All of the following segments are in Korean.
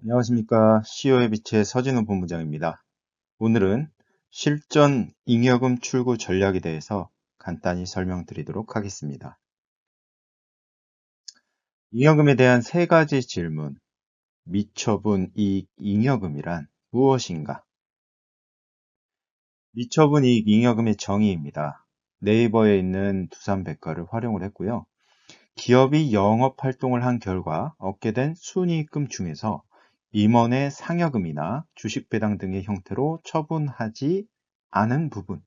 안녕하십니까. 시효의 빛의 서진우 본부장입니다. 오늘은 실전 잉여금 출구 전략에 대해서 간단히 설명드리도록 하겠습니다. 잉여금에 대한 세 가지 질문. 미처분 이익 잉여금이란 무엇인가? 미처분 이익 잉여금의 정의입니다. 네이버에 있는 두산백과를 활용을 했고요. 기업이 영업 활동을 한 결과 얻게 된 순이익금 중에서 임원의 상여금이나 주식 배당 등의 형태로 처분하지 않은 부분.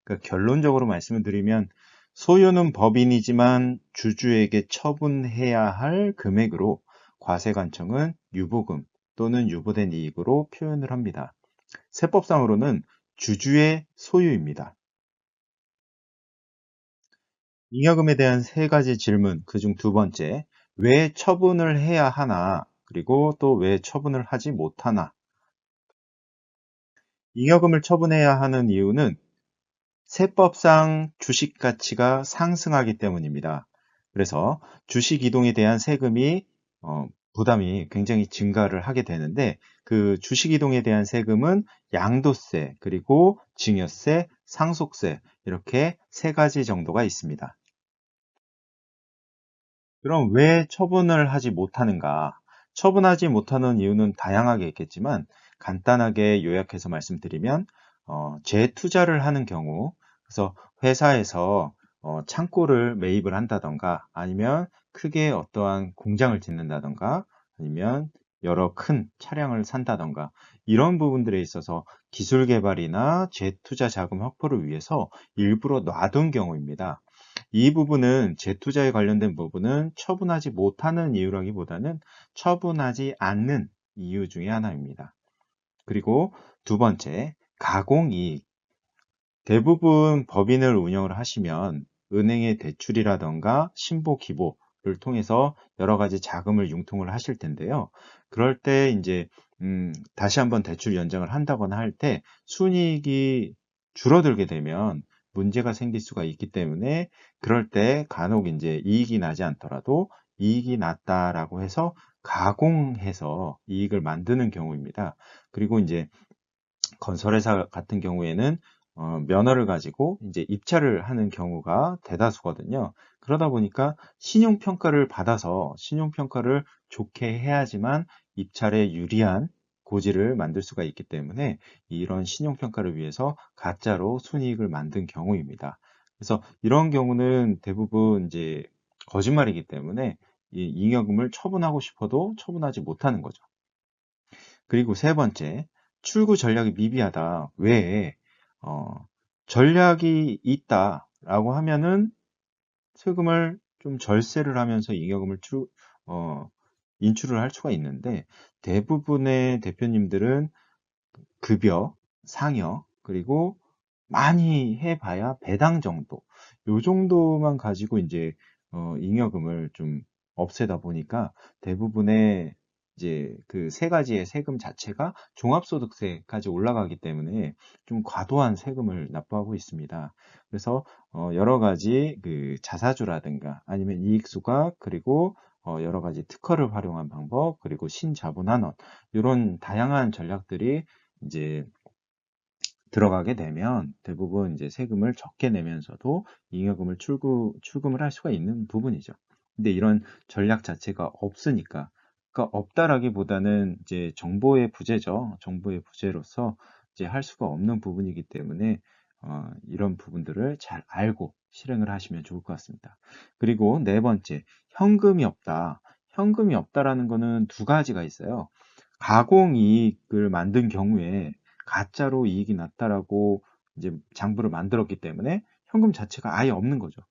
그러니까 결론적으로 말씀을 드리면 소유는 법인이지만 주주에게 처분해야 할 금액으로 과세관청은 유보금 또는 유보된 이익으로 표현을 합니다. 세법상으로는 주주의 소유입니다. 잉여금에 대한 세 가지 질문, 그중 두 번째, 왜 처분을 해야 하나, 그리고 또 왜 처분을 하지 못하나. 잉여금을 처분해야 하는 이유는 세법상 주식 가치가 상승하기 때문입니다. 그래서 주식 이동에 대한 세금이 부담이 굉장히 증가를 하게 되는데 그 주식 이동에 대한 세금은 양도세, 그리고 증여세, 상속세 이렇게 세 가지 정도가 있습니다. 그럼 왜 처분을 하지 못하는가? 처분하지 못하는 이유는 다양하게 있겠지만 간단하게 요약해서 말씀드리면 재투자를 하는 경우, 그래서 회사에서 창고를 매입을 한다던가 아니면 크게 어떠한 공장을 짓는다던가 아니면 여러 큰 차량을 산다던가 이런 부분들에 있어서 기술 개발이나 재투자 자금 확보를 위해서 일부러 놔둔 경우입니다. 이 부분은 재투자에 관련된 부분은 처분하지 못하는 이유라기보다는 처분하지 않는 이유 중에 하나입니다. 그리고 두 번째, 가공이익. 대부분 법인을 운영을 하시면 은행의 대출이라던가 신보 기보를 통해서 여러 가지 자금을 융통을 하실 텐데요. 그럴 때 이제 다시 한번 대출 연장을 한다거나 할 때 순이익이 줄어들게 되면 문제가 생길 수가 있기 때문에 그럴 때 간혹 이제 이익이 나지 않더라도 이익이 났다라고 해서 가공해서 이익을 만드는 경우입니다. 그리고 이제 건설회사 같은 경우에는 면허를 가지고 이제 입찰을 하는 경우가 대다수거든요. 그러다 보니까 신용평가를 받아서 신용평가를 좋게 해야지만 입찰에 유리한 고지를 만들 수가 있기 때문에 이런 신용평가를 위해서 가짜로 순이익을 만든 경우입니다. 그래서 이런 경우는 대부분 이제 거짓말이기 때문에 이 잉여금을 처분하고 싶어도 처분하지 못하는 거죠. 그리고 세 번째, 출구 전략이 미비하다. 왜? 어, 전략이 있다라고 하면은 세금을 좀 절세를 하면서 잉여금을 어, 인출을 할 수가 있는데 대부분의 대표님들은 급여, 상여, 그리고 많이 해봐야 배당 정도, 요 정도만 가지고 이제 잉여금을 좀 없애다 보니까 대부분의 이제 그 세 가지의 세금 자체가 종합소득세까지 올라가기 때문에 좀 과도한 세금을 납부하고 있습니다. 그래서 여러 가지 그 자사주라든가 아니면 이익수가, 그리고 여러 가지 특허를 활용한 방법, 그리고 신자본환원 이런 다양한 전략들이 이제 들어가게 되면 대부분 이제 세금을 적게 내면서도 잉여금을 출금을 할 수가 있는 부분이죠. 근데 이런 전략 자체가 없으니까, 그러니까 없다라기보다는 이제 정보의 부재죠. 정보의 부재로서 이제 할 수가 없는 부분이기 때문에 이런 부분들을 잘 알고 실행을 하시면 좋을 것 같습니다. 그리고 네 번째, 현금이 없다. 현금이 없다라는 거는 두 가지가 있어요. 가공이익을 만든 경우에 가짜로 이익이 났다라고 이제 장부를 만들었기 때문에 현금 자체가 아예 없는 거죠.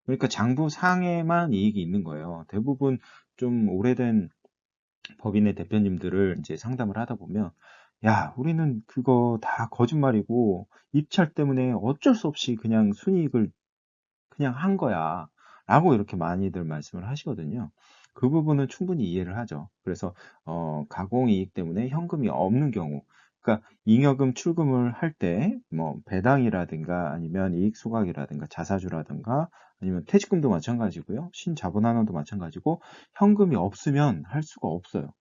그러니까 장부 상에만 이익이 있는 거예요. 대부분 좀 오래된 법인의 대표님들을 이제 상담을 하다 보면, 야, 우리는 그거 다 거짓말이고 입찰 때문에 어쩔 수 없이 그냥 순이익을 그냥 한 거야. 라고 이렇게 많이들 말씀을 하시거든요. 그 부분은 충분히 이해를 하죠. 그래서 가공이익 때문에 현금이 없는 경우, 그러니까 잉여금 출금을 할 때 뭐 배당이라든가 아니면 이익 소각이라든가 자사주라든가 아니면 퇴직금도 마찬가지고요. 신자본환원도 마찬가지고 현금이 없으면 할 수가 없어요.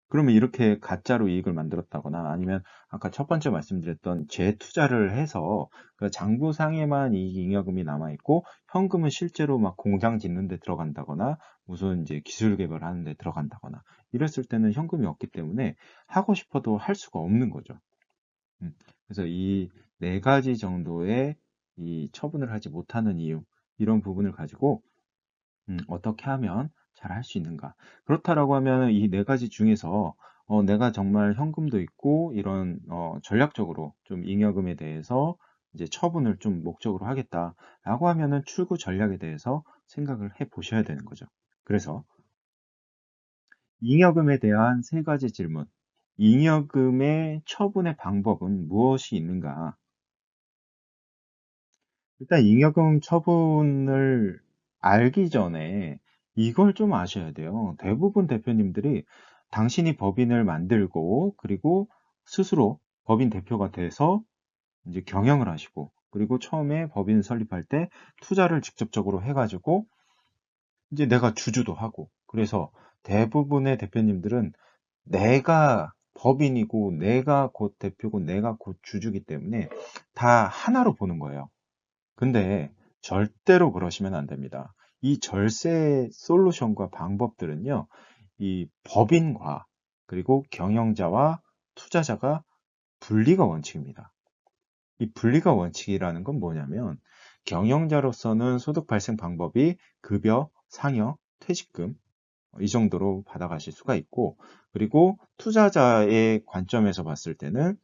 그러면 이렇게 가짜로 이익을 만들었다거나 아니면 아까 첫 번째 말씀드렸던 재투자를 해서 그 장부상에만 이익 잉여금이 남아있고 현금은 실제로 막 공장 짓는 데 들어간다거나 무슨 이제 기술 개발하는 데 들어간다거나 이랬을 때는 현금이 없기 때문에 하고 싶어도 할 수가 없는 거죠. 그래서 이 네 가지 정도의 이 처분을 하지 못하는 이유, 이런 부분을 가지고 어떻게 하면 잘 할 수 있는가. 그렇다라고 하면 이 네 가지 중에서 내가 정말 현금도 있고 이런 전략적으로 좀 잉여금에 대해서 이제 처분을 좀 목적으로 하겠다라고 하면은 출구 전략에 대해서 생각을 해 보셔야 되는 거죠. 그래서 잉여금에 대한 세 가지 질문. 잉여금의 처분의 방법은 무엇이 있는가? 일단 잉여금 처분을 알기 전에 이걸 좀 아셔야 돼요. 대부분 대표님들이 당신이 법인을 만들고 그리고 스스로 법인 대표가 돼서 이제 경영을 하시고 그리고 처음에 법인 설립할 때 투자를 직접적으로 해가지고 이제 내가 주주도 하고 그래서 대부분의 대표님들은 내가 법인이고 내가 곧 대표고 내가 곧 주주기 때문에 다 하나로 보는 거예요. 근데 절대로 그러시면 안 됩니다. 이 절세 솔루션과 방법들은요, 이 법인과 그리고 경영자와 투자자가 분리가 원칙입니다. 이 분리가 원칙이라는 건 뭐냐면 경영자로서는 소득 발생 방법이 급여, 상여, 퇴직금 이 정도로 받아가실 수가 있고 그리고 투자자의 관점에서 봤을 때는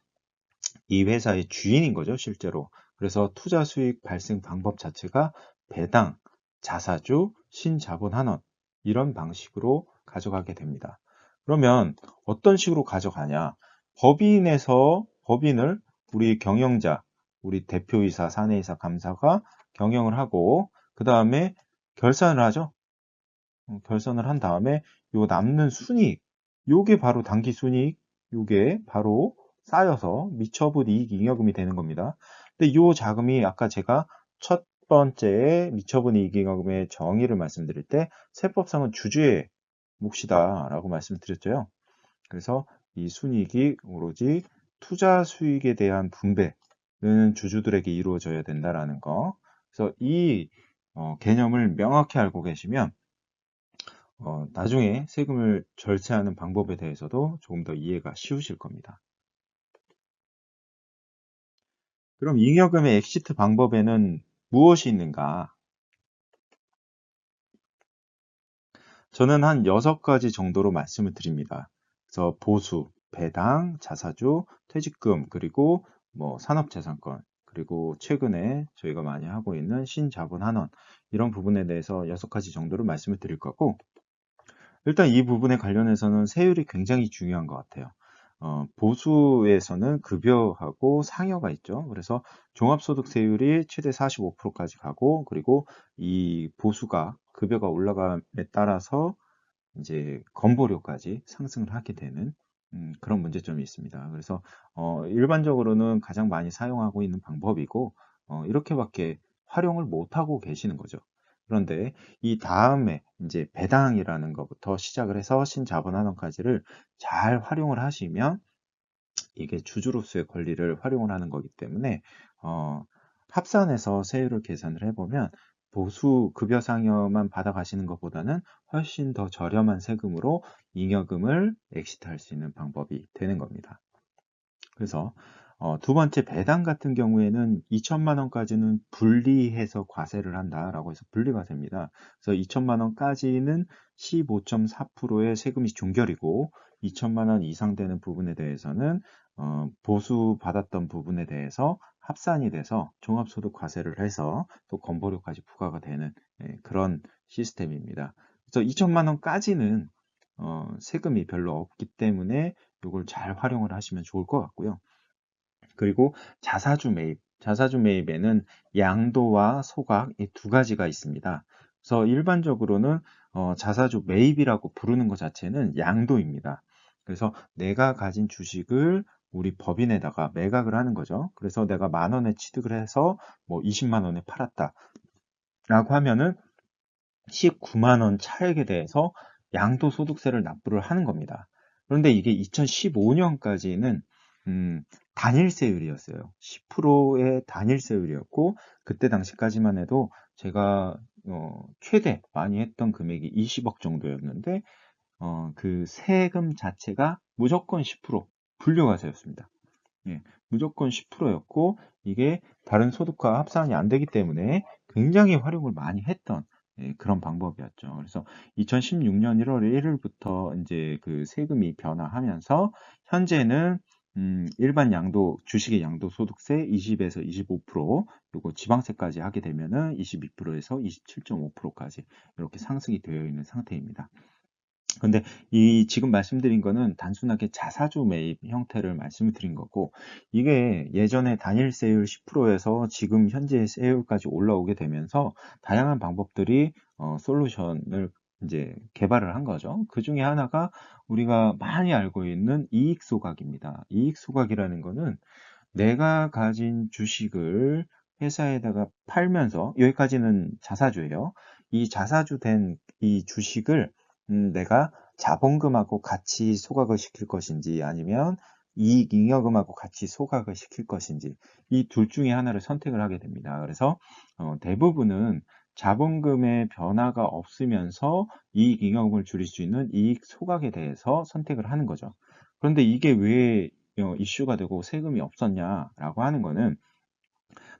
이 회사의 주인인 거죠, 실제로. 그래서 투자 수익 발생 방법 자체가 배당, 자사주, 신자본 환원 이런 방식으로 가져가게 됩니다. 그러면 어떤 식으로 가져가냐? 법인에서 법인을 우리 경영자, 우리 대표이사, 사내이사, 감사가 경영을 하고 그 다음에 결산을 하죠. 결산을 한 다음에 요 남는 순이익, 요게 바로 당기 순이익, 요게 바로 쌓여서 미처분 이익 잉여금이 되는 겁니다. 근데 요 자금이 아까 제가 첫 번째에 미처분 이익 잉여금의 정의를 말씀드릴 때 세법상은 주주의 몫이다라고 말씀드렸죠. 그래서 이 순이익이 오로지 투자 수익에 대한 분배는 주주들에게 이루어져야 된다라는 거. 그래서 이 개념을 명확히 알고 계시면 나중에 세금을 절세하는 방법에 대해서도 조금 더 이해가 쉬우실 겁니다. 그럼 잉여금의 엑시트 방법에는 무엇이 있는가? 저는 한 6가지 정도로 말씀을 드립니다. 그래서 보수, 배당, 자사주, 퇴직금, 그리고 뭐 산업재산권, 그리고 최근에 저희가 많이 하고 있는 신자본 환원 이런 부분에 대해서 6가지 정도로 말씀을 드릴 거고 일단 이 부분에 관련해서는 세율이 굉장히 중요한 것 같아요. 보수에서는 급여하고 상여가 있죠. 그래서 종합소득세율이 최대 45%까지 가고, 그리고 이 보수가 급여가 올라감에 따라서 이제 건보료까지 상승을 하게 되는 그런 문제점이 있습니다. 그래서 일반적으로는 가장 많이 사용하고 있는 방법이고, 이렇게밖에 활용을 못하고 계시는 거죠. 그런데 이 다음에 이제 배당이라는 것부터 시작을 해서 신자본환원까지를 잘 활용을 하시면 이게 주주로서의 권리를 활용을 하는 거기 때문에 합산해서 세율을 계산을 해보면 보수 급여 상여만 받아가시는 것보다는 훨씬 더 저렴한 세금으로 잉여금을 엑시트할 수 있는 방법이 되는 겁니다. 그래서 두 번째 배당 같은 경우에는 2천만 원까지는 분리해서 과세를 한다라고 해서 분리가 됩니다. 그래서 2천만 원까지는 15.4%의 세금이 종결이고 2천만 원 이상 되는 부분에 대해서는 보수 받았던 부분에 대해서 합산이 돼서 종합소득 과세를 해서 또 건보료까지 부과가 되는 그런 시스템입니다. 그래서 2천만 원까지는 세금이 별로 없기 때문에 이걸 잘 활용을 하시면 좋을 것 같고요. 그리고 자사주 매입. 자사주 매입에는 양도와 소각 이 두 가지가 있습니다. 그래서 일반적으로는 자사주 매입이라고 부르는 것 자체는 양도입니다. 그래서 내가 가진 주식을 우리 법인에다가 매각을 하는 거죠. 그래서 내가 10,000원에 취득을 해서 뭐 20만 원에 팔았다. 라고 하면은 19만 원 차액에 대해서 양도소득세를 납부를 하는 겁니다. 그런데 이게 2015년까지는 단일세율이었어요. 10%의 단일세율이었고 그때 당시까지만 해도 제가 최대 많이 했던 금액이 20억 정도였는데 그 세금 자체가 무조건 10% 불려과세였습니다. 예, 무조건 10%였고 이게 다른 소득과 합산이 안 되기 때문에 굉장히 활용을 많이 했던 그런 방법이었죠. 그래서 2016년 1월 1일부터 이제 그 세금이 변화하면서 현재는 일반 양도 주식의 양도소득세 20에서 25%, 그리고 지방세까지 하게 되면은 22%에서 27.5%까지 이렇게 상승이 되어 있는 상태입니다. 근데 이 지금 말씀드린 거는 단순하게 자사주 매입 형태를 말씀을 드린 거고, 이게 예전에 단일세율 10%에서 지금 현재 세율까지 올라오게 되면서 다양한 방법들이 솔루션을 이제 개발을 한 거죠. 그 중에 하나가 우리가 많이 알고 있는 이익 소각입니다. 이익 소각이라는 거는 내가 가진 주식을 회사에다가 팔면서, 여기까지는 자사주예요. 이 자사주 된 이 주식을 내가 자본금하고 같이 소각을 시킬 것인지 아니면 이익 잉여금하고 같이 소각을 시킬 것인지 이 둘 중에 하나를 선택을 하게 됩니다. 그래서 대부분은 자본금의 변화가 없으면서 이익 잉여금을 줄일 수 있는 이익 소각에 대해서 선택을 하는 거죠. 그런데 이게 왜 이슈가 되고 세금이 없었냐라고 하는 거는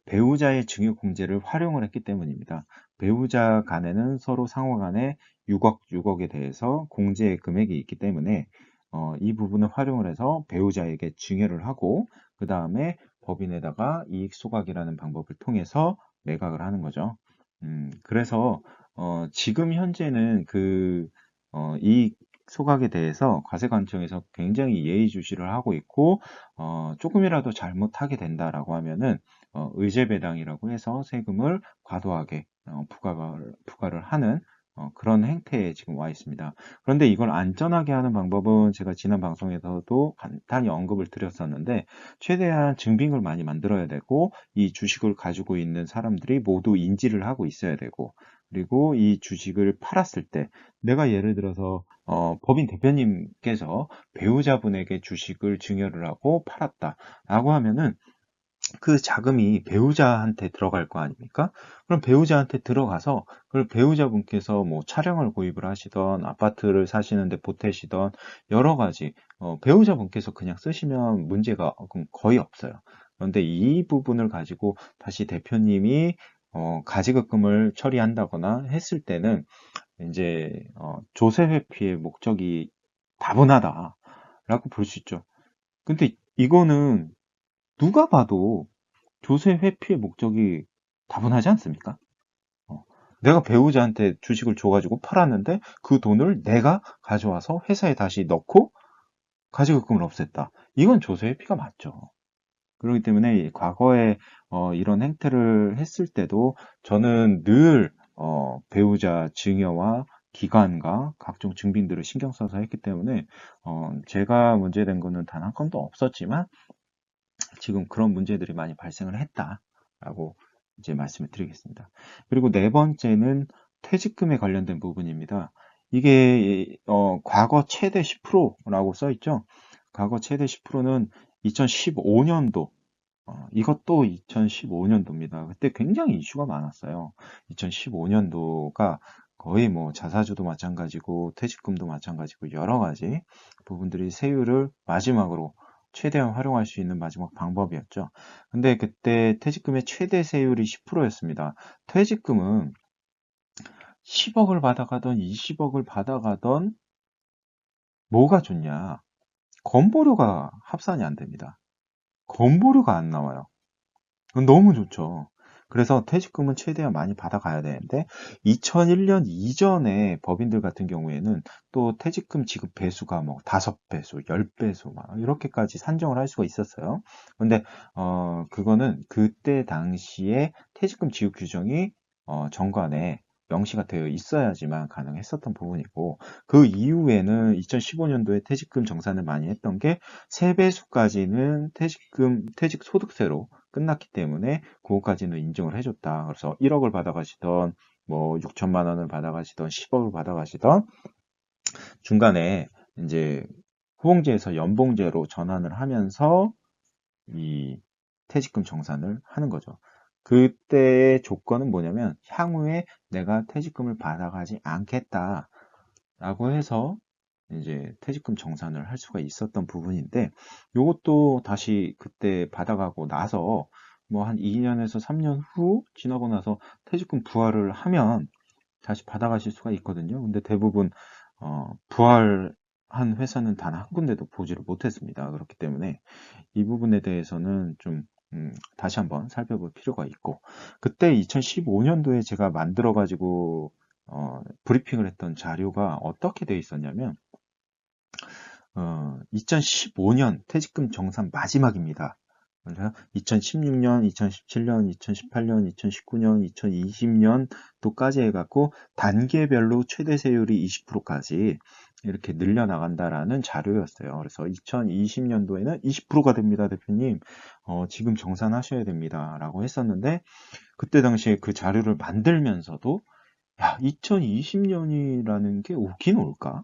배우자의 증여공제를 활용을 했기 때문입니다. 배우자 간에는 서로 상호 간에 6억에 대해서 공제 금액이 있기 때문에 이 부분을 활용을 해서 배우자에게 증여를 하고 그 다음에 법인에다가 이익 소각이라는 방법을 통해서 매각을 하는 거죠. 그래서 지금 현재는 그 이익 소각에 대해서 과세관청에서 굉장히 예의주시를 하고 있고 조금이라도 잘못하게 된다라고 하면은 의제배당이라고 해서 세금을 과도하게 부과를 하는 그런 행태에 지금 와 있습니다. 그런데 이걸 안전하게 하는 방법은 제가 지난 방송에서도 간단히 언급을 드렸었는데 최대한 증빙을 많이 만들어야 되고 이 주식을 가지고 있는 사람들이 모두 인지를 하고 있어야 되고 그리고 이 주식을 팔았을 때 내가 예를 들어서 법인 대표님께서 배우자분에게 주식을 증여를 하고 팔았다라고 하면은 그 자금이 배우자한테 들어갈 거 아닙니까? 그럼 배우자한테 들어가서 그걸 배우자분께서 뭐 차량을 구입을 하시던 아파트를 사시는데 보태시던 여러 가지 배우자분께서 그냥 쓰시면 문제가 거의 없어요. 그런데 이 부분을 가지고 다시 대표님이 가지급금을 처리한다거나 했을 때는 이제 조세 회피의 목적이 다분하다라고 볼 수 있죠. 근데 이거는 누가 봐도 조세 회피의 목적이 다분하지 않습니까? 어, 내가 배우자한테 주식을 줘가지고 팔았는데 그 돈을 내가 가져와서 회사에 다시 넣고 가지급금을 없앴다. 이건 조세 회피가 맞죠. 그렇기 때문에 과거에 이런 행태를 했을 때도 저는 늘 배우자 증여와 기간과 각종 증빙들을 신경 써서 했기 때문에 제가 문제된 거는 단 한 건도 없었지만 지금 그런 문제들이 많이 발생을 했다라고 이제 말씀을 드리겠습니다. 그리고 네 번째는 퇴직금에 관련된 부분입니다. 이게 과거 최대 10%라고 써 있죠. 과거 최대 10%는 2015년도 이것도 2015년도입니다. 그때 굉장히 이슈가 많았어요. 2015년도가 거의 뭐 자사주도 마찬가지고 퇴직금도 마찬가지고 여러 가지 부분들이 세율을 마지막으로 최대한 활용할 수 있는 마지막 방법이었죠. 근데 그때 퇴직금의 최대 세율이 10%였습니다. 퇴직금은 10억을 받아가던 20억을 받아가던 뭐가 좋냐? 건보료가 합산이 안 됩니다. 건보료가 안 나와요. 너무 좋죠. 그래서 퇴직금은 최대한 많이 받아가야 되는데 2001년 이전에 법인들 같은 경우에는 또 퇴직금 지급 배수가 뭐 5배수, 10배수 막 이렇게까지 산정을 할 수가 있었어요. 근데 그거는 그때 당시에 퇴직금 지급 규정이 정관에 명시가 되어 있어야지만 가능했었던 부분이고 그 이후에는 2015년도에 퇴직금 정산을 많이 했던 게 3배수까지는 퇴직 소득세로 끝났기 때문에 그거까지는 인정을 해줬다. 그래서 1억을 받아가시던 뭐 6천만 원을 받아가시던 10억을 받아가시던 중간에 이제 호봉제에서 연봉제로 전환을 하면서 이 퇴직금 정산을 하는 거죠. 그때의 조건은 뭐냐면 향후에 내가 퇴직금을 받아가지 않겠다라고 해서 이제 퇴직금 정산을 할 수가 있었던 부분인데, 요것도 다시 그때 받아가고 나서 뭐 한 2년에서 3년 후 지나고 나서 퇴직금 부활을 하면 다시 받아가실 수가 있거든요. 근데 대부분 부활한 회사는 단 한 군데도 보지를 못했습니다. 그렇기 때문에 이 부분에 대해서는 좀 다시 한번 살펴볼 필요가 있고, 그때 2015년도에 제가 만들어 가지고 브리핑을 했던 자료가 어떻게 돼 있었냐면 2015년 퇴직금 정산 마지막입니다. 그래서 2016년, 2017년, 2018년, 2019년, 2020년도까지 해갖고 단계별로 최대 세율이 20%까지 이렇게 늘려나간다라는 자료였어요. 그래서 2020년도에는 20%가 됩니다, 대표님. 지금 정산하셔야 됩니다. 라고 했었는데, 그때 당시에 그 자료를 만들면서도, 야, 2020년이라는 게 오긴 올까?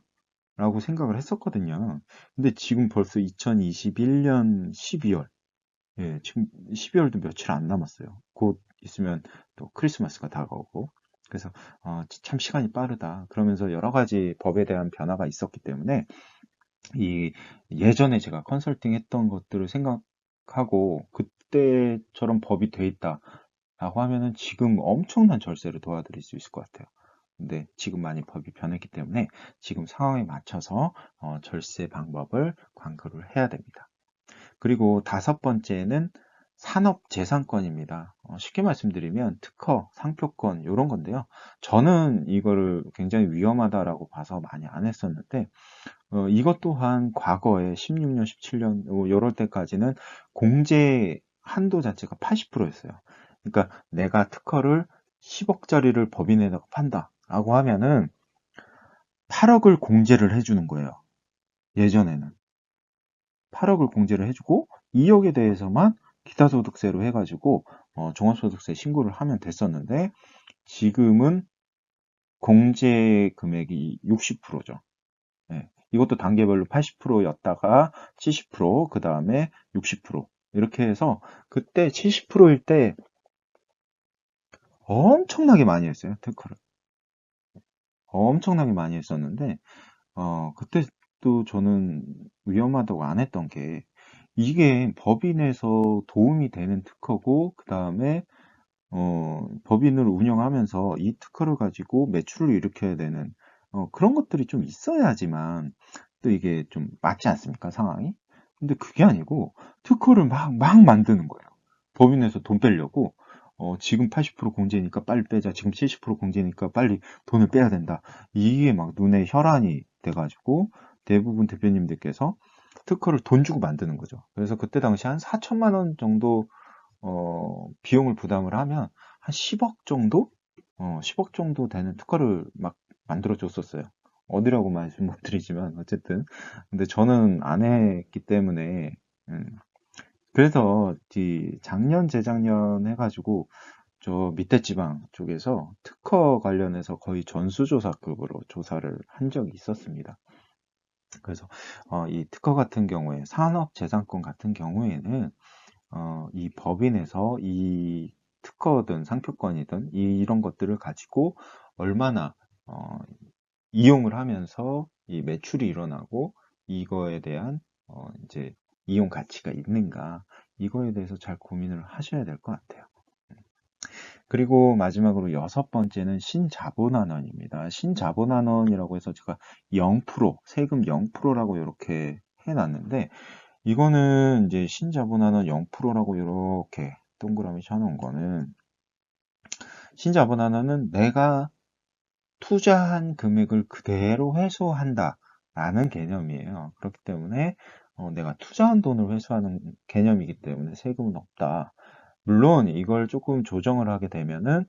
라고 생각을 했었거든요. 근데 지금 벌써 2021년 12월, 예, 지금 12월도 며칠 안 남았어요. 곧 있으면 또 크리스마스가 다가오고, 그래서 참 시간이 빠르다. 그러면서 여러 가지 법에 대한 변화가 있었기 때문에 이 예전에 제가 컨설팅 했던 것들을 생각하고 그때처럼 법이 돼 있다라고 하면은 지금 엄청난 절세를 도와드릴 수 있을 것 같아요. 근데 지금 많이 법이 변했기 때문에 지금 상황에 맞춰서 절세 방법을 광고를 해야 됩니다. 그리고 다섯 번째는 산업재산권입니다. 쉽게 말씀드리면 특허, 상표권 이런 건데요. 저는 이거를 굉장히 위험하다라고 봐서 많이 안 했었는데 이것 또한 과거에 16년, 17년 이럴 때까지는 공제 한도 자체가 80%였어요. 그러니까 내가 특허를 10억짜리를 법인에다가 판다라고 하면은 8억을 공제를 해주는 거예요. 예전에는 8억을 공제를 해주고 2억에 대해서만 기타소득세로 해가지고 종합소득세 신고를 하면 됐었는데, 지금은 공제 금액이 60%죠. 네. 이것도 단계별로 80%였다가 70%, 그 다음에 60% 이렇게 해서 그때 70%일 때 엄청나게 많이 했어요. 특허를. 엄청나게 많이 했었는데 그때 또 저는 위험하다고 안 했던 게, 이게 법인에서 도움이 되는 특허고, 그 다음에 법인을 운영하면서 이 특허를 가지고 매출을 일으켜야 되는 그런 것들이 좀 있어야지만 또 이게 좀 맞지 않습니까, 상황이? 근데 그게 아니고 특허를 막 만드는 거예요. 법인에서 돈 빼려고. 지금 80% 공제니까 빨리 빼자. 지금 70% 공제니까 빨리 돈을 빼야 된다. 이게 막 눈에 혈안이 돼가지고 대부분 대표님들께서 특허를 돈 주고 만드는 거죠. 그래서 그때 당시 한 4천만 원 정도 비용을 부담을 하면 한 10억 정도? 10억 정도 되는 특허를 막 만들어 줬었어요. 어디라고 말씀 못 드리지만, 어쨌든. 근데 저는 안 했기 때문에, 그래서 작년, 재작년 해가지고, 저 밑에 지방 쪽에서 특허 관련해서 거의 전수조사급으로 조사를 한 적이 있었습니다. 그래서, 이 특허 같은 경우에, 산업재산권 같은 경우에는, 이 법인에서 이 특허든 상표권이든 이런 것들을 가지고 얼마나 이용을 하면서 이 매출이 일어나고 이거에 대한 이제 이용 가치가 있는가, 이거에 대해서 잘 고민을 하셔야 될 것 같아요. 그리고 마지막으로 여섯 번째는 신자본환원입니다. 신자본환원이라고 해서 제가 0%, 세금 0%라고 이렇게 해놨는데, 이거는 이제 신자본환원 0%라고 이렇게 동그라미 쳐놓은 거는, 신자본환원은 내가 투자한 금액을 그대로 회수한다라는 개념이에요. 그렇기 때문에 내가 투자한 돈을 회수하는 개념이기 때문에 세금은 없다. 물론 이걸 조금 조정을 하게 되면은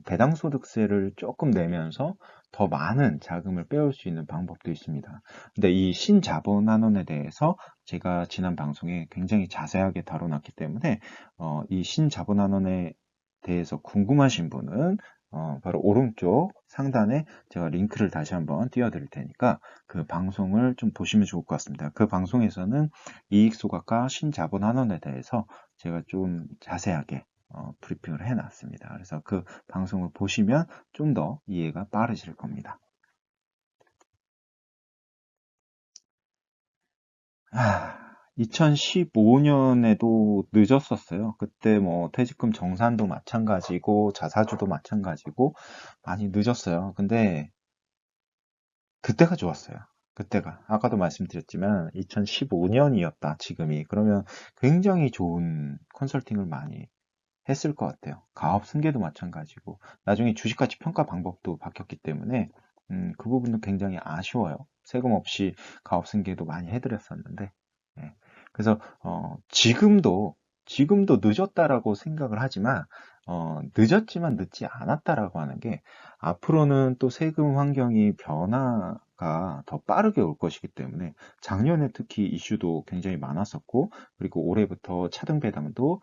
배당소득세를 조금 내면서 더 많은 자금을 빼올 수 있는 방법도 있습니다. 근데 이 신자본환원에 대해서 제가 지난 방송에 굉장히 자세하게 다뤄놨기 때문에 이 신자본환원에 대해서 궁금하신 분은 바로 오른쪽 상단에 제가 링크를 다시 한번 띄워드릴 테니까 그 방송을 좀 보시면 좋을 것 같습니다. 그 방송에서는 이익소각과 신자본환원에 대해서 제가 좀 자세하게 브리핑을 해놨습니다. 그래서 그 방송을 보시면 좀 더 이해가 빠르실 겁니다. 2015년에도 늦었었어요. 그때 뭐 퇴직금 정산도 마찬가지고 자사주도 마찬가지고 많이 늦었어요. 근데 그때가 좋았어요. 그때가 아까도 말씀드렸지만 2015년이었다 지금이. 그러면 굉장히 좋은 컨설팅을 많이 했을 것 같아요. 가업 승계도 마찬가지고 나중에 주식가치 평가 방법도 바뀌었기 때문에 그 부분도 굉장히 아쉬워요. 세금 없이 가업 승계도 많이 해드렸었는데 예. 그래서 지금도 늦었다라고 생각을 하지만 늦었지만 늦지 않았다라고 하는 게 앞으로는 또 세금 환경이 변화가 더 빠르게 올 것이기 때문에 작년에 특히 이슈도 굉장히 많았었고 그리고 올해부터 차등 배당도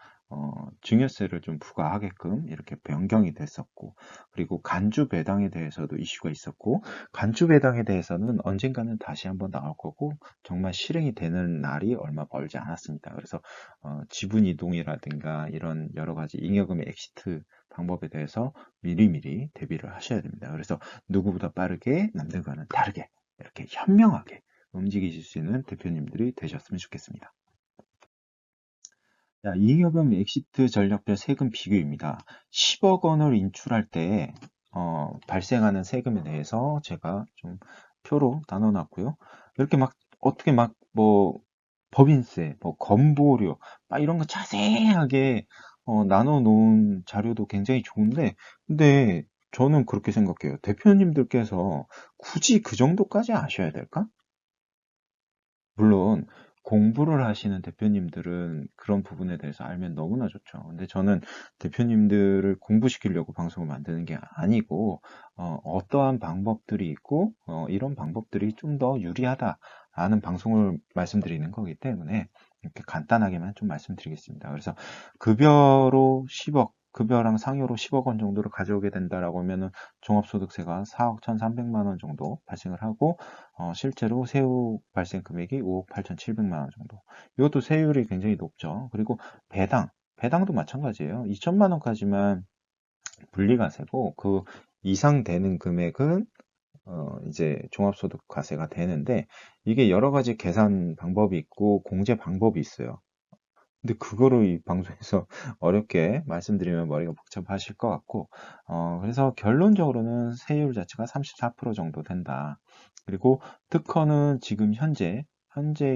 증여세를 좀 부과하게끔 이렇게 변경이 됐었고 그리고 간주 배당에 대해서도 이슈가 있었고 간주 배당에 대해서는 언젠가는 다시 한번 나올 거고 정말 실행이 되는 날이 얼마 멀지 않았습니다. 그래서 지분 이동이라든가 이런 여러 가지 잉여금의 엑시트 방법에 대해서 미리미리 대비를 하셔야 됩니다. 그래서 누구보다 빠르게 남들과는 다르게 이렇게 현명하게 움직이실 수 있는 대표님들이 되셨으면 좋겠습니다. 자, 잉여금 엑시트 전략별 세금 비교입니다. 10억 원을 인출할 때 발생하는 세금에 대해서 제가 좀 표로 나눠놨고요. 이렇게 막 어떻게 막 뭐 법인세, 뭐 건보료, 막 이런 거 자세하게 나눠 놓은 자료도 굉장히 좋은데, 근데 저는 그렇게 생각해요. 대표님들께서 굳이 그 정도까지 아셔야 될까? 물론 공부를 하시는 대표님들은 그런 부분에 대해서 알면 너무나 좋죠. 근데 저는 대표님들을 공부시키려고 방송을 만드는 게 아니고 떠한 방법들이 있고 이런 방법들이 좀 더 유리하다라는 방송을 말씀드리는 거기 때문에 이렇게 간단하게만 좀 말씀드리겠습니다. 그래서 급여로 10억, 급여랑 상여로 10억 원 정도를 가져오게 된다라고 하면은 종합소득세가 4억 1,300만 원 정도 발생을 하고 실제로 세후 발생 금액이 5억 8,700만 원 정도. 이것도 세율이 굉장히 높죠. 그리고 배당도 마찬가지예요. 2천만 원까지만 분리과세고 그 이상 되는 금액은 이제 종합소득과세가 되는데 이게 여러 가지 계산 방법이 있고 공제 방법이 있어요. 근데 그거를 이 방송에서 어렵게 말씀드리면 머리가 복잡하실 것 같고, 그래서 결론적으로는 세율 자체가 34% 정도 된다. 그리고 특허는 지금 현재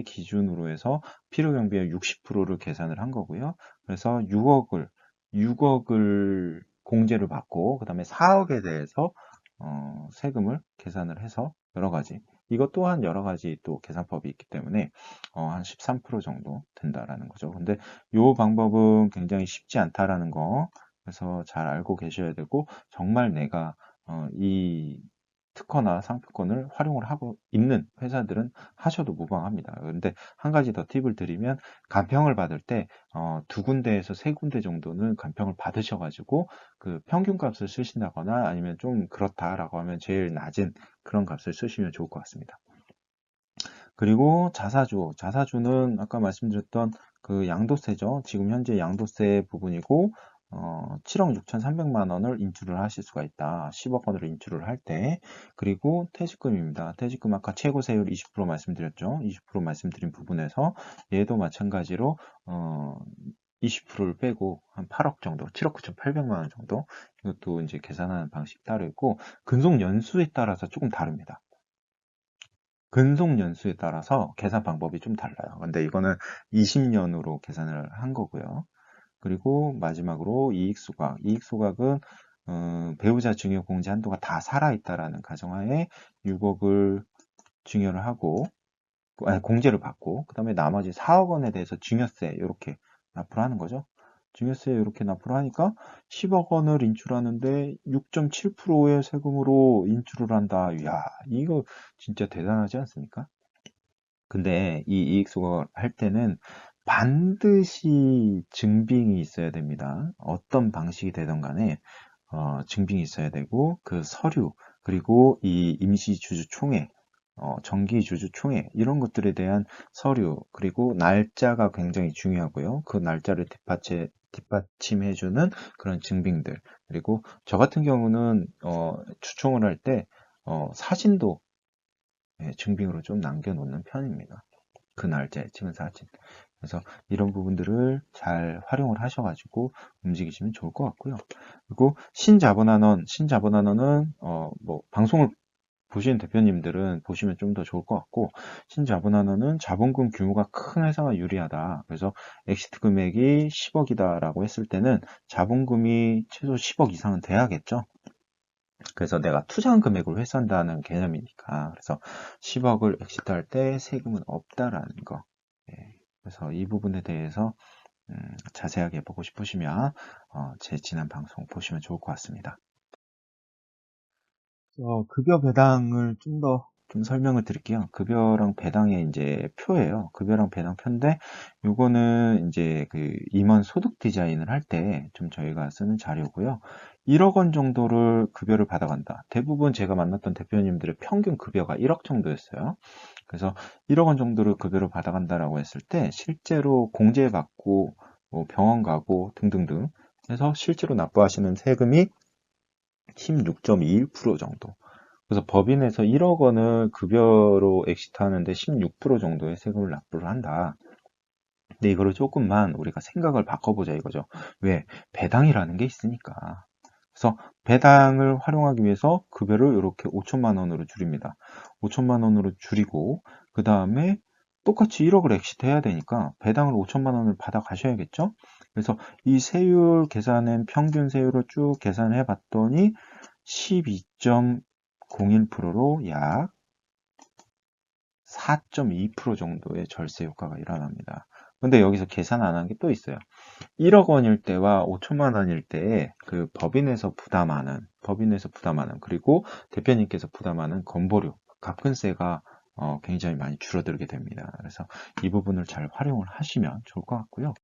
기준으로 해서 필요경비의 60%를 계산을 한 거고요. 그래서 6억을 공제를 받고, 그 다음에 4억에 대해서 세금을 계산을 해서 여러 가지 이것 또한 여러 가지 또 계산법이 있기 때문에 한 13% 정도 된다라는 거죠. 근데 이 방법은 굉장히 쉽지 않다라는 거 그래서 잘 알고 계셔야 되고 정말 내가 이 특허나 상표권을 활용을 하고 있는 회사들은 하셔도 무방합니다. 그런데 한 가지 더 팁을 드리면 간평을 받을 때 두 군데에서 세 군데 정도는 간평을 받으셔가지고 그 평균값을 쓰신다거나 아니면 좀 그렇다라고 하면 제일 낮은 그런 값을 쓰시면 좋을 것 같습니다. 그리고 자사주는 아까 말씀드렸던 그 양도세죠. 지금 현재 양도세 부분이고 7억 6,300만 원을 인출을 하실 수가 있다. 10억 원을 인출을 할 때. 그리고 퇴직금입니다. 퇴직금 아까 최고 세율 20% 말씀드렸죠. 20% 말씀드린 부분에서 얘도 마찬가지로 20%를 빼고 한 8억 정도, 7억 9,800만 원 정도 이것도 이제 계산하는 방식이 따로 있고 근속 연수에 따라서 조금 다릅니다. 근속 연수에 따라서 계산 방법이 좀 달라요. 근데 이거는 20년으로 계산을 한 거고요. 그리고 마지막으로 이익소각. 이익소각은 배우자 증여 공제 한도가 다 살아있다라는 가정하에 6억을 증여를 하고 아니, 공제를 받고 그 다음에 나머지 4억 원에 대해서 증여세 이렇게 납부를 하는 거죠. 증여세 이렇게 납부를 하니까 10억 원을 인출하는데 6.7%의 세금으로 인출을 한다. 이야, 이거 진짜 대단하지 않습니까? 근데 이 이익소각을 할 때는 반드시 증빙이 있어야 됩니다. 어떤 방식이 되든 간에 증빙이 있어야 되고 그 서류 그리고 이 임시주주총회 정기주주총회 이런 것들에 대한 서류 그리고 날짜가 굉장히 중요하고요. 그 날짜를 뒷받침해주는 그런 증빙들 그리고 저 같은 경우는 추총을 할 때 사진도 증빙으로 좀 남겨놓는 편입니다. 그 날짜에 찍은 사진. 그래서 이런 부분들을 잘 활용을 하셔가지고 움직이시면 좋을 것 같고요. 그리고 신자본환원은 뭐 방송을 보시는 대표님들은 보시면 좀 더 좋을 것 같고, 신자본환원은 자본금 규모가 큰 회사가 유리하다. 그래서 엑시트 금액이 10억이다라고 했을 때는 자본금이 최소 10억 이상은 돼야겠죠. 그래서 내가 투자한 금액을 회수한다는 개념이니까. 그래서 10억을 엑시트할 때 세금은 없다라는 거. 그래서 이 부분에 대해서 자세하게 보고 싶으시면 제 지난 방송 보시면 좋을 것 같습니다. 급여 배당을 좀 설명을 드릴게요. 급여랑 배당의 이제 표예요. 급여랑 배당 표인데, 요거는 이제 그 임원 소득 디자인을 할 때 좀 저희가 쓰는 자료고요. 1억 원 정도를 급여를 받아간다. 대부분 제가 만났던 대표님들의 평균 급여가 1억 정도였어요. 그래서 1억 원 정도를 급여를 받아간다라고 했을 때, 실제로 공제받고, 뭐 병원 가고 등등등 해서 실제로 납부하시는 세금이 16.21% 정도. 그래서 법인에서 1억 원을 급여로 엑시트하는데 16% 정도의 세금을 납부를 한다. 근데 이거를 조금만 우리가 생각을 바꿔보자 이거죠. 왜? 배당이라는 게 있으니까. 그래서 배당을 활용하기 위해서 급여를 이렇게 5천만 원으로 줄입니다. 5천만 원으로 줄이고 그 다음에 똑같이 1억을 엑시트 해야 되니까 배당을 5천만 원을 받아 가셔야겠죠? 그래서 이 세율 계산은 평균 세율을 쭉 계산해 봤더니 12.01%로 약 4.2% 정도의 절세 효과가 일어납니다. 근데 여기서 계산 안 한 게 또 있어요. 1억 원일 때와 5천만 원일 때에 그 법인에서 부담하는 그리고 대표님께서 부담하는 건보료, 갑근세가 굉장히 많이 줄어들게 됩니다. 그래서 이 부분을 잘 활용을 하시면 좋을 것 같고요.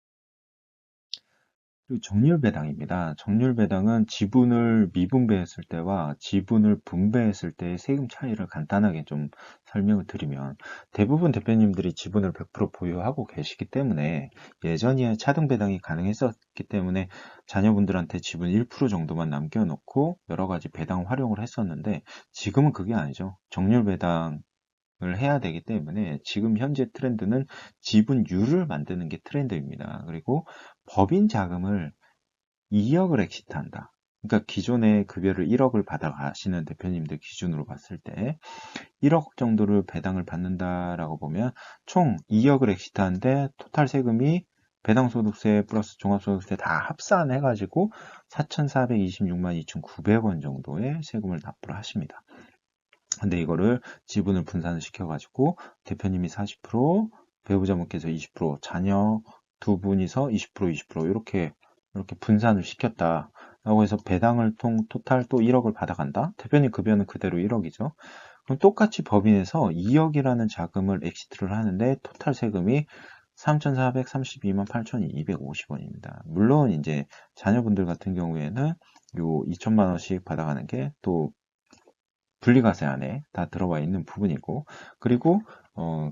그리고 정률배당입니다. 정률배당은 지분을 미분배했을 때와 지분을 분배했을 때의 세금 차이를 간단하게 좀 설명을 드리면 대부분 대표님들이 지분을 100% 보유하고 계시기 때문에 예전에 차등배당이 가능했었기 때문에 자녀분들한테 지분 1% 정도만 남겨놓고 여러 가지 배당 활용을 했었는데 지금은 그게 아니죠. 정률배당 을 해야 되기 때문에 지금 현재 트렌드는 지분율을 만드는 게 트렌드입니다. 그리고 법인 자금을 2억을 엑시트한다. 그러니까 기존의 급여를 1억을 받아가시는 대표님들 기준으로 봤을 때 1억 정도를 배당을 받는다라고 보면 총 2억을 엑시트하는데 토탈 세금이 배당소득세 플러스 종합소득세 다 합산해가지고 4,426만 2,900원 정도의 세금을 납부를 하십니다. 근데 이거를 지분을 분산을 시켜가지고 대표님이 40%, 배우자분께서 20%, 자녀 두 분이서 20% 이렇게 분산을 시켰다라고 해서 배당을 토탈 또 1억을 받아간다. 대표님 급여는 그대로 1억이죠. 그럼 똑같이 법인에서 2억이라는 자금을 엑시트를 하는데 토탈 세금이 3,432만 8,250원입니다. 물론 이제 자녀분들 같은 경우에는 요 2천만 원씩 받아가는 게또 분리과세 안에 다 들어와 있는 부분이고, 그리고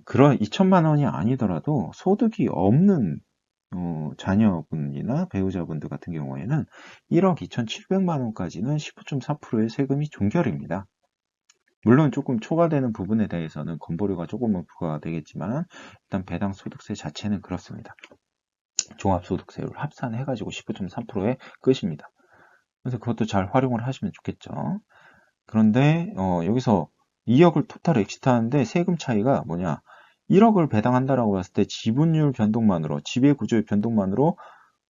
그런 2천만 원이 아니더라도 소득이 없는 자녀분이나 배우자분들 같은 경우에는 1억 2,700만 원까지는 15.4%의 세금이 종결입니다. 물론 조금 초과되는 부분에 대해서는 건보료가 조금은 부과가 되겠지만 일단 배당 소득세 자체는 그렇습니다. 종합소득세율 합산해가지고 15.3%의 끝입니다. 그래서 그것도 잘 활용을 하시면 좋겠죠. 그런데 여기서 2억을 토탈 엑시트하는데 세금 차이가 뭐냐? 1억을 배당한다라고 봤을 때 지분율 변동만으로 지배 구조의 변동만으로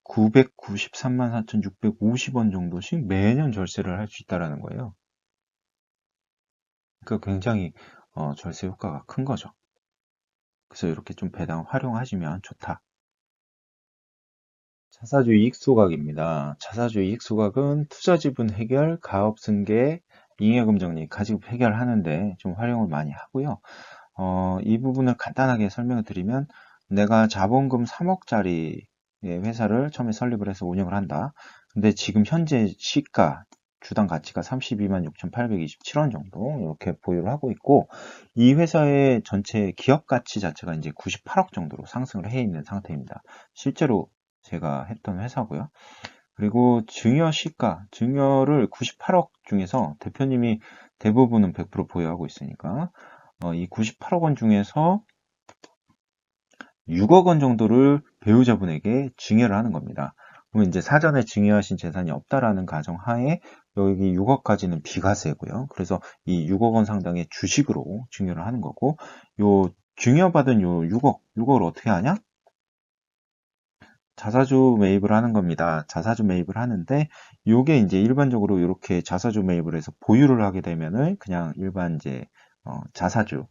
993만 4,650원 정도씩 매년 절세를 할 수 있다라는 거예요. 그러니까 굉장히 절세 효과가 큰 거죠. 그래서 이렇게 좀 배당 활용하시면 좋다. 자사주 이익 소각입니다. 자사주 이익 소각은 투자 지분 해결, 가업 승계, 잉여금 정리, 가지급 해결하는데 좀 활용을 많이 하고요. 이 부분을 간단하게 설명을 드리면 내가 자본금 3억짜리 회사를 처음에 설립을 해서 운영을 한다. 근데 지금 현재 시가 주당 가치가 326,827원 정도 이렇게 보유를 하고 있고, 이 회사의 전체 기업 가치 자체가 이제 98억 정도로 상승을 해 있는 상태입니다. 실제로 제가 했던 회사고요. 그리고 증여 시가, 증여를 98억 중에서 대표님이 대부분은 100% 보유하고 있으니까 이 98억 원 중에서 6억 원 정도를 배우자분에게 증여를 하는 겁니다. 그러면 이제 사전에 증여하신 재산이 없다라는 가정하에 여기 6억까지는 비과세고요. 그래서 이 6억 원 상당의 주식으로 증여를 하는 거고, 요 증여받은 요 6억을 어떻게 하냐? 자사주 매입을 하는 겁니다. 자사주 매입을 하는데, 요게 이제 일반적으로 이렇게 자사주 매입을 해서 보유를 하게 되면은 그냥 일반 이제 자사주,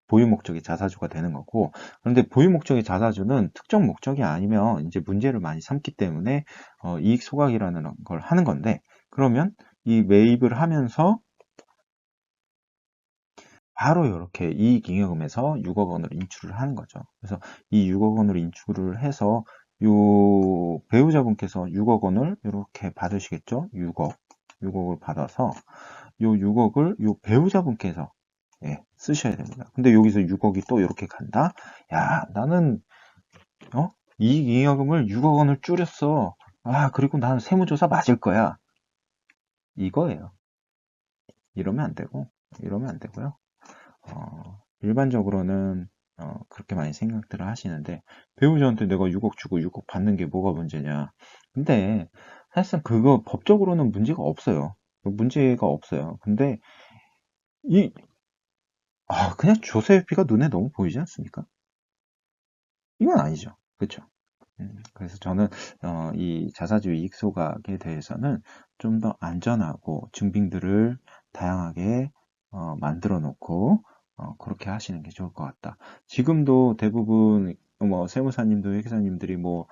보유 목적의 자사주가 되는 거고, 그런데 보유 목적의 자사주는 특정 목적이 아니면 이제 문제를 많이 삼기 때문에 이익 소각이라는 걸 하는 건데, 그러면 이 매입을 하면서 바로 이렇게 이익잉여금에서 6억 원을 인출을 하는 거죠. 그래서 이 6억 원을 인출을 해서 요 배우자분께서 6억 원을 이렇게 받으시겠죠? 6억을 받아서 요 6억을 요 배우자분께서 쓰셔야 됩니다. 근데 여기서 6억이 또 이렇게 간다? 야, 나는 이익잉여금을 6억 원을 줄였어. 아, 그리고 나는 세무조사 맞을 거야. 이거예요. 이러면 안 되고요. 일반적으로는 그렇게 많이 생각들을 하시는데, 배우자한테 내가 6억 주고 6억 받는 게 뭐가 문제냐. 근데 사실상 그거 법적으로는 문제가 없어요. 문제가 없어요. 근데 그냥 조세회피가 눈에 너무 보이지 않습니까? 이건 아니죠. 그렇죠? 그래서 저는 이 자사주 이익 소각에 대해서는 좀 더 안전하고 증빙들을 다양하게 만들어 놓고 그렇게 하시는 게 좋을 것 같다. 지금도 대부분 뭐 세무사님도 회계사님들이 뭐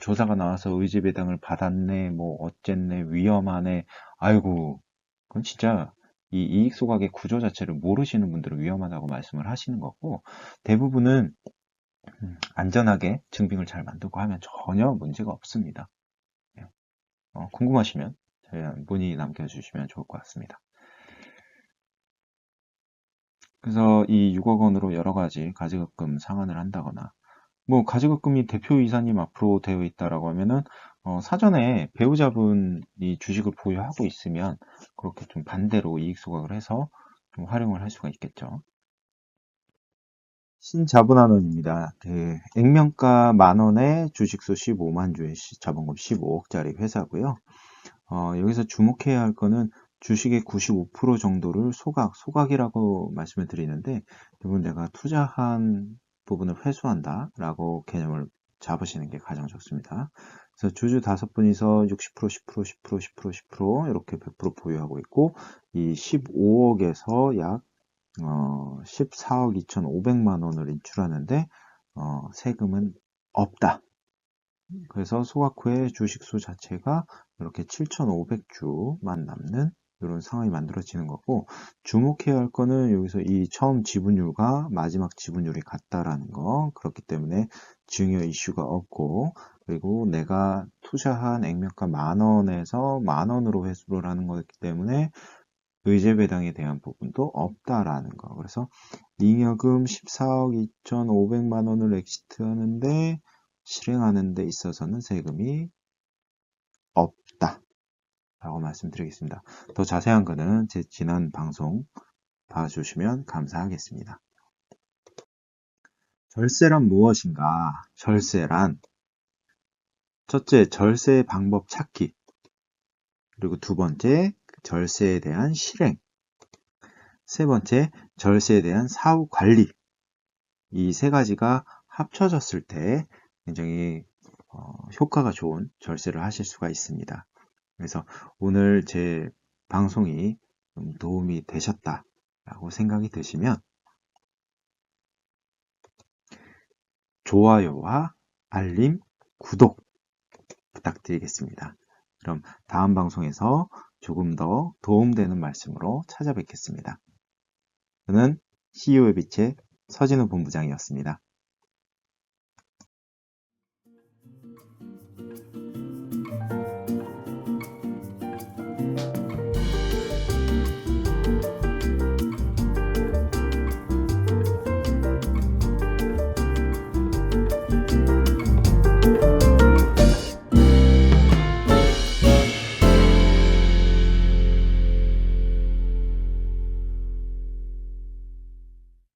조사가 나와서 의제 배당을 받았네, 뭐 어쨌네, 위험하네. 아이고, 그건 진짜 이 이익 소각의 구조 자체를 모르시는 분들은 위험하다고 말씀을 하시는 거고, 대부분은 안전하게 증빙을 잘 만들고 하면 전혀 문제가 없습니다. 궁금하시면 저희한테 문의 남겨주시면 좋을 것 같습니다. 그래서 이 6억 원으로 여러 가지 가지급금 상환을 한다거나, 뭐 가지급금이 대표이사님 앞으로 되어 있다라고 하면은 사전에 배우자분이 주식을 보유하고 있으면 그렇게 좀 반대로 이익 소각을 해서 좀 활용을 할 수가 있겠죠. 신자본환원입니다. 액면가 10,000원에 주식수 15만 주에 자본금 15억짜리 회사고요. 여기서 주목해야 할 거는 주식의 95% 정도를 소각이라고 말씀을 드리는데, 대부분 내가 투자한 부분을 회수한다 라고 개념을 잡으시는 게 가장 좋습니다. 그래서 주주 5분이서 60%, 10%, 10%, 10%, 10% 이렇게 100% 보유하고 있고, 이 15억에서 약 14억 2,500만 원을 인출하는데 세금은 없다. 그래서 소각 후에 주식수 자체가 이렇게 7,500주만 남는 이런 상황이 만들어지는 거고, 주목해야 할 거는 여기서 이 처음 지분율과 마지막 지분율이 같다라는 거. 그렇기 때문에 증여 이슈가 없고, 그리고 내가 투자한 액면가 10,000원에서 10,000원으로 회수를 하는 거기 때문에 의제 배당에 대한 부분도 없다라는 거. 그래서 잉여금 14억 2,500만 원을 엑시트하는데 실행하는 데 있어서는 세금이 없다 라고 말씀드리겠습니다. 더 자세한 거는 제 지난 방송 봐주시면 감사하겠습니다. 절세란 무엇인가? 절세란 첫째, 절세 방법 찾기, 그리고 두 번째, 절세에 대한 실행, 세 번째, 절세에 대한 사후 관리. 이 세 가지가 합쳐졌을 때 굉장히 효과가 좋은 절세를 하실 수가 있습니다. 그래서 오늘 제 방송이 좀 도움이 되셨다라고 생각이 드시면 좋아요와 알림, 구독 부탁드리겠습니다. 그럼 다음 방송에서 조금 더 도움되는 말씀으로 찾아뵙겠습니다. 저는 CEO의 빛의 서진우 본부장이었습니다.